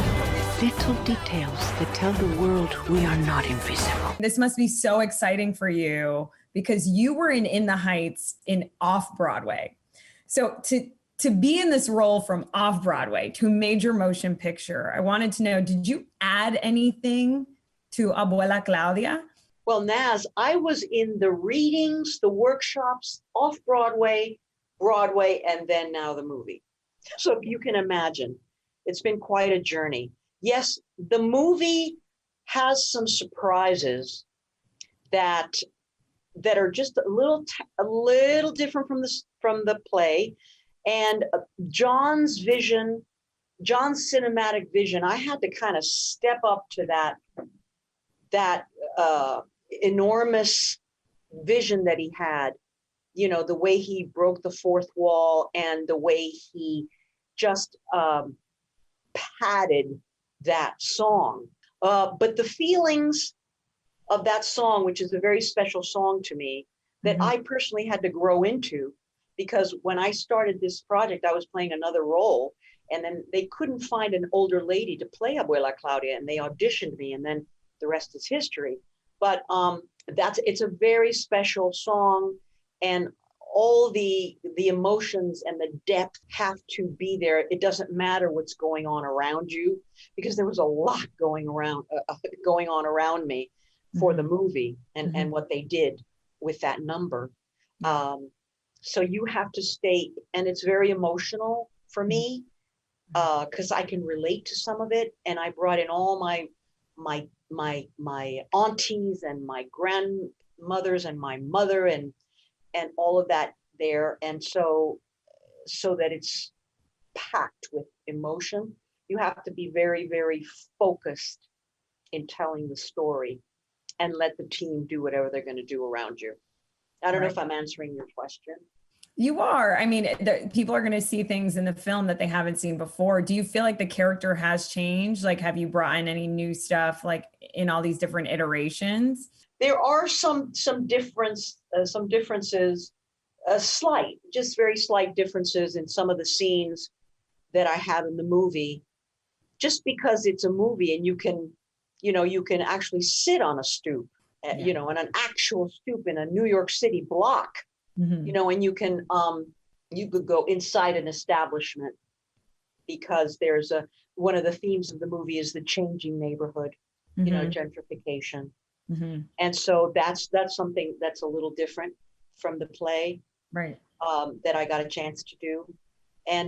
S11: little details that tell the world we are not invisible.
S3: This must be so exciting for you, because you were in the Heights in off-Broadway. So to be in this role from off-Broadway to major motion picture, I wanted to know, did you add anything to Abuela Claudia?
S12: Well, Naz, I was in the readings, the workshops, off-Broadway, Broadway, and then now the movie. So if you can imagine, it's been quite a journey. Yes, the movie has some surprises that are just a little different from the play, and John's vision, John's cinematic vision. I had to kind of step up to that enormous vision that he had. The way he broke the fourth wall, and the way he just padded that song. But the feelings of that song, which is a very special song to me, that I personally had to grow into, because when I started this project, I was playing another role, and then they couldn't find an older lady to play Abuela Claudia, and they auditioned me, and then the rest is history. But it's a very special song, and all the emotions and the depth have to be there. It doesn't matter what's going on around you, because there was a lot going on around me for the movie and what they did with that number. So you have to stay, and it's very emotional for me, because I can relate to some of it, and I brought in all my my aunties and my grandmothers and my mother and all of that there. And so that it's packed with emotion, you have to be very, very focused in telling the story and let the team do whatever they're going to do around you. I don't know if I'm answering your question.
S3: You are. I mean, people are going to see things in the film that they haven't seen before. Do you feel like the character has changed? Like, have you brought in any new stuff, like in all these different iterations?
S12: There are some differences, slight, just very slight differences in some of the scenes that I have in the movie, just because it's a movie and you can actually sit on a stoop, on an actual stoop in a New York City block.
S3: Mm-hmm.
S12: And you could go inside an establishment, because there's one of the themes of the movie is the changing neighborhood, gentrification.
S3: Mm-hmm.
S12: And so that's something that's a little different from the play,
S3: right?
S12: That I got a chance to do.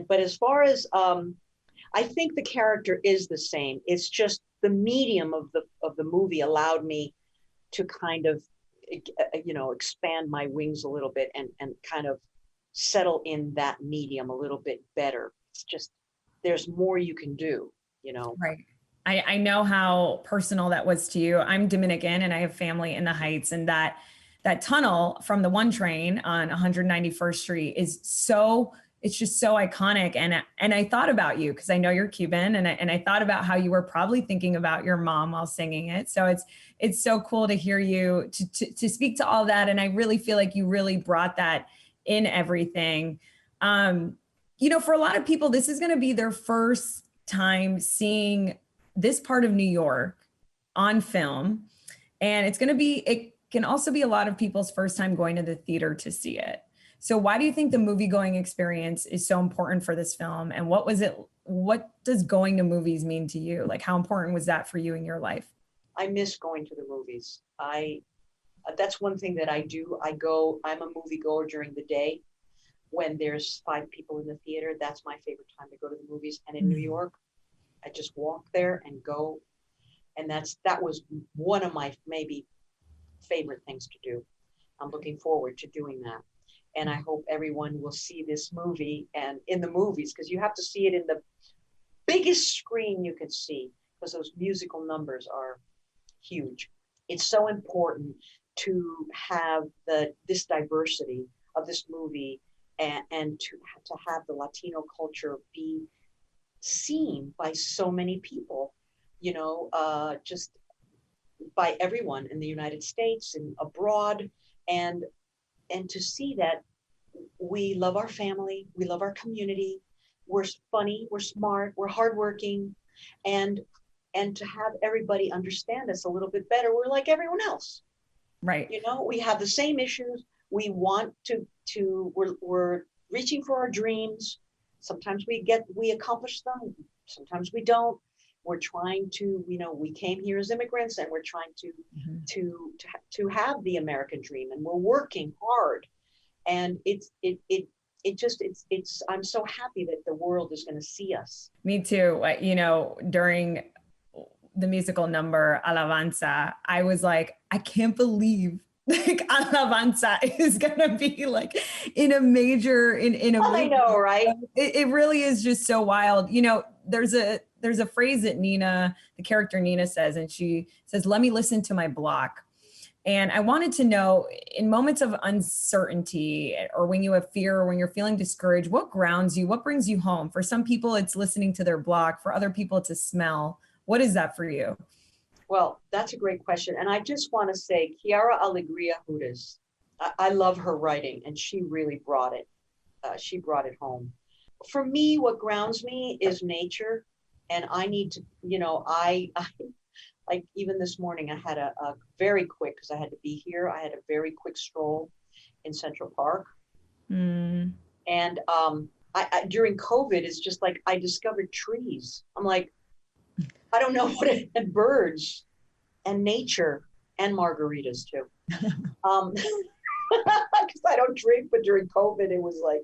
S12: But as far as I think the character is the same. It's just the medium of the movie allowed me to kind of expand my wings a little bit and kind of settle in that medium a little bit better. It's just, there's more you can do,
S3: Right. I know how personal that was to you. I'm Dominican and I have family in the Heights, and that tunnel from the 1 train on 191st Street is it's just so iconic. And I thought about you because I know you're Cuban, and I thought about how you were probably thinking about your mom while singing it. So it's so cool to hear you to speak to all that. And I really feel like you really brought that in everything. For a lot of people, this is going to be their first time seeing this part of New York on film. And it can also be a lot of people's first time going to the theater to see it. So why do you think the movie-going experience is so important for this film? And what does going to movies mean to you? Like, how important was that for you in your life?
S12: I miss going to the movies. That's one thing that I do. I'm a moviegoer during the day when there's 5 people in the theater. That's my favorite time to go to the movies. And in New York, I just walk there and go. And that was one of my maybe favorite things to do. I'm looking forward to doing that. And I hope everyone will see this movie and in the movies, because you have to see it in the biggest screen you can see, because those musical numbers are huge. It's so important to have this diversity of this movie and to have the Latino culture be seen by so many people, just by everyone in the United States and abroad, and to see that we love our family, we love our community, we're funny, we're smart, we're hardworking, and to have everybody understand us a little bit better. We're like everyone else,
S3: right?
S12: We have the same issues. We want we're reaching for our dreams. Sometimes we accomplish them, sometimes we don't. We're trying to, we came here as immigrants, and we're trying to have the American dream, and we're working hard. And I'm so happy that the world is going to see us.
S3: Me too. During the musical number Alabanza, I was like, I can't believe like Alabanza is gonna be like in a major
S12: I know, right?
S3: It really is just so wild. There's a phrase that the character Nina says, and she says, "Let me listen to my block." And I wanted to know, in moments of uncertainty, or when you have fear, or when you're feeling discouraged, what grounds you? What brings you home? For some people, it's listening to their block. For other people, it's a smell. What is that for you?
S12: Well, that's a great question. And I just want to say, Chiara Alegria Hudes, I love her writing, and she really brought it. She brought it home. For me, what grounds me is nature. And I need to, I like even this morning, I had a very quick, because I had to be here, I had a very quick stroll in Central Park.
S3: Mm.
S12: And I during COVID, it's just like I discovered trees. I'm like, I don't know what it, and birds and nature and margaritas too. Because I don't drink, but during COVID, it was like,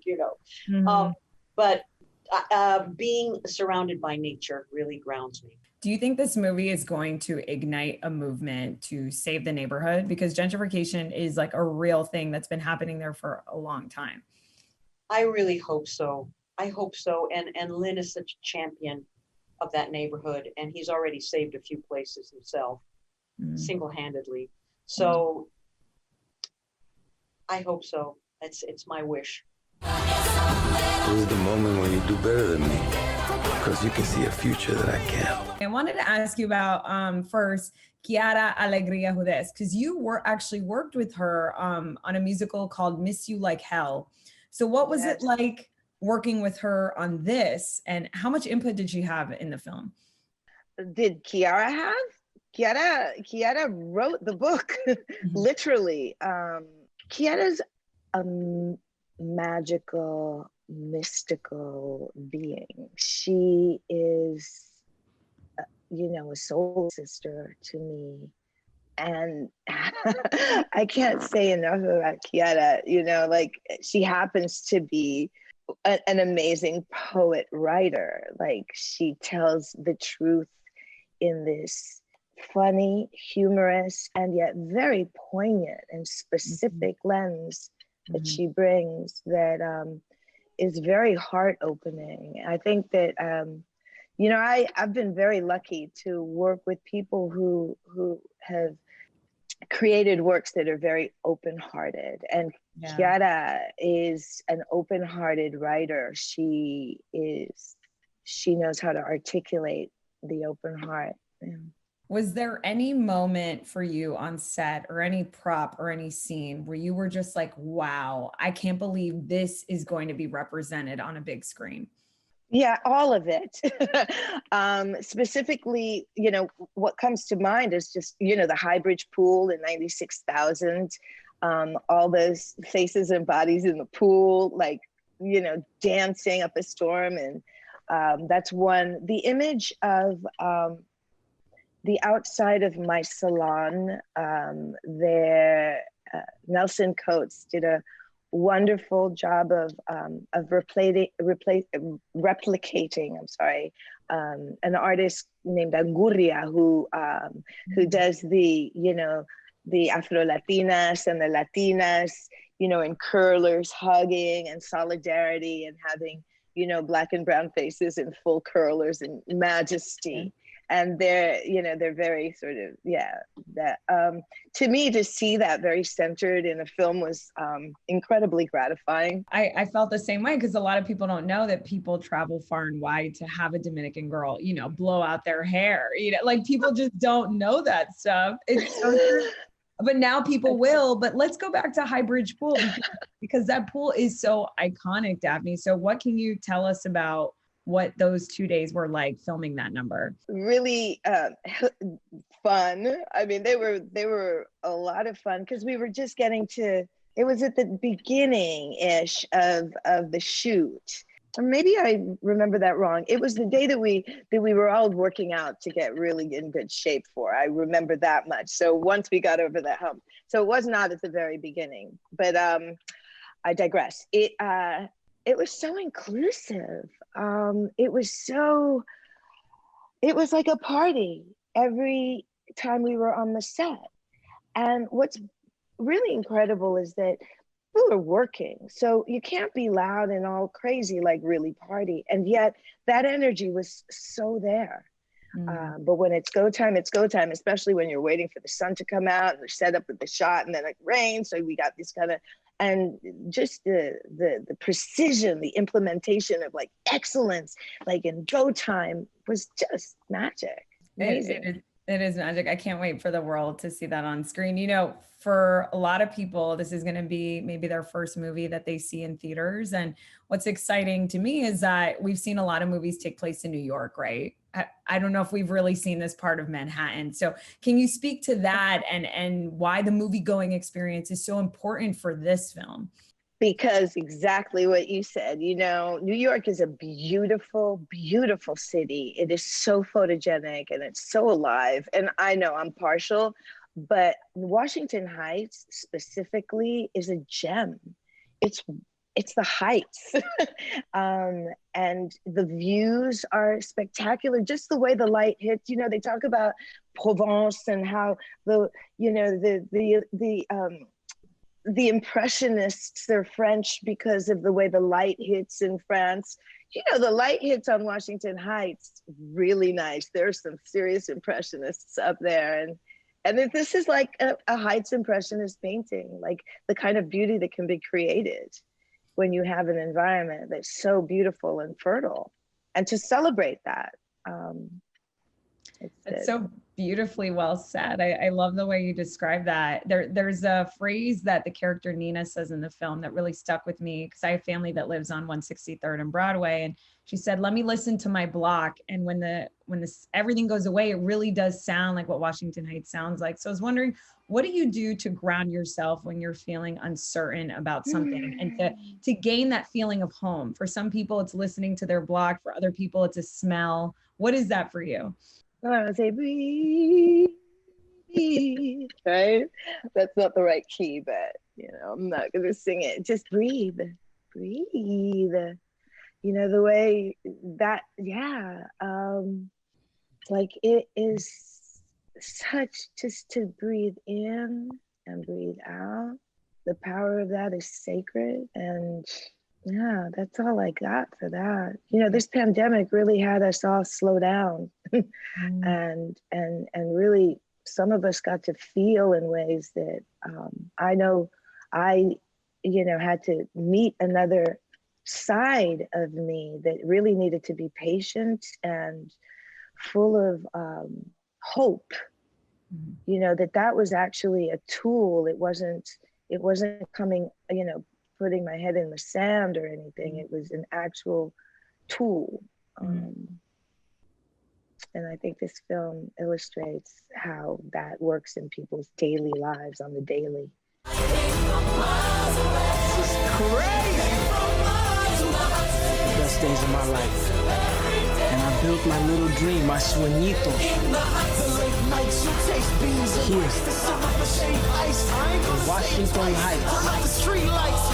S3: Mm-hmm.
S12: But being surrounded by nature really grounds me.
S3: Do you think this movie is going to ignite a movement to save the neighborhood? Because gentrification is like a real thing that's been happening there for a long time.
S12: I really hope so. I hope so. And Lin is such a champion of that neighborhood, and he's already saved a few places himself, single-handedly. So I hope so. It's my wish.
S13: This is the moment when you do better than me, because you can see a future that I can't.
S3: I wanted to ask you about first Chiara Alegria Judes, because you actually worked with her on a musical called Miss You Like Hell. So what was it like working with her on this, and how much input did she have in the film?
S14: Did Chiara have? Chiara wrote the book, literally. Chiara's a magical, mystical being. She is, a soul sister to me. And I can't say enough about Chiara, like she happens to be an amazing poet writer. Like she tells the truth in this funny, humorous, and yet very poignant and specific lens that she brings that is very heart-opening. I think that, I've been very lucky to work with people who have created works that are very open-hearted. And Chiara is an open-hearted writer. She knows how to articulate the open heart. Yeah.
S3: Was there any moment for you on set or any prop or any scene where you were just like, wow, I can't believe this is going to be represented on a big screen?
S14: Yeah, all of it. Specifically, what comes to mind is just, the Highbridge pool in 96,000, all those faces and bodies in the pool, like, dancing up a storm. And that's one. The image of the outside of my salon, Nelson Coates did a wonderful job of replicating. I'm sorry, an artist named Angurria who does the Afro Latinas and the Latinas, in curlers hugging and solidarity and having black and brown faces in full curlers and majesty. And they're very sort of, that to me, to see that very centered in a film was incredibly gratifying.
S3: I felt the same way, because a lot of people don't know that people travel far and wide to have a Dominican girl, blow out their hair. Like people just don't know that stuff. It's so true. But now people will. But let's go back to Highbridge Pool, because that pool is so iconic, Daphne. So what can you tell us about what those 2 days were like filming that number?
S14: Really fun. I mean, they were a lot of fun, because we were just getting to, it was at the beginning-ish of the shoot. Or maybe I remember that wrong. It was the day that we were all working out to get really in good shape for. I remember that much. So once we got over that hump. So it was not at the very beginning, but I digress. It was so inclusive. It was like a party every time we were on the set. And what's really incredible is that people are working. So you can't be loud and all crazy, like really party. And yet that energy was so there. But when it's go time, especially when you're waiting for the sun to come out and they're set up with the shot and then it rains. So we got this kind of, and just the precision, the implementation of like excellence, like in go time was just magic. Amazing.
S3: It is magic. I can't wait for the world to see that on screen. For a lot of people, this is going to be maybe their first movie that they see in theaters. And what's exciting to me is that we've seen a lot of movies take place in New York, right? I don't know if we've really seen this part of Manhattan. So can you speak to that and why the movie-going experience is so important for this film?
S14: Because exactly what you said, New York is a beautiful, beautiful city. It is so photogenic and it's so alive. And I know I'm partial, but Washington Heights specifically is a gem. It's it's the heights. And the views are spectacular. Just the way the light hits, you know, they talk about Provence and how the, you know, the Impressionists, they're French because of the way the light hits in France. You know, the light hits on Washington Heights, really nice. There's some serious Impressionists up there. And this is like a Heights Impressionist painting, like the kind of beauty that can be created when you have an environment that's so beautiful and fertile. And to celebrate that.
S3: It's so beautifully well said. I love the way you describe that. There's a phrase that the character Nina says in the film that really stuck with me, because I have family that lives on 163rd and Broadway, and she said, "Let me listen to my block, and when this everything goes away, it really does sound like what Washington Heights sounds like." So I was wondering, what do you do to ground yourself when you're feeling uncertain about something, and to gain that feeling of home? For some people, it's listening to their block. For other people, it's a smell. What is that for you?
S14: I would say breathe, right? That's not the right key, but you know, I'm not gonna sing it. Just breathe. You know, the way that, yeah. Like it is such, just to breathe in and breathe out. The power of that is sacred. And yeah, that's all I got for that. You know, this pandemic really had us all slow down and really some of us got to feel in ways that I know I, you know, had to meet another side of me that really needed to be patient and full of hope. You know, that was actually a tool. It wasn't coming, you know, putting my head in the sand or anything. It was an actual tool. And I think this film illustrates how that works in people's daily lives on the daily.
S6: This is crazy. The best days of my life. And I built my little dream, my sueñito. Here, in Washington Heights.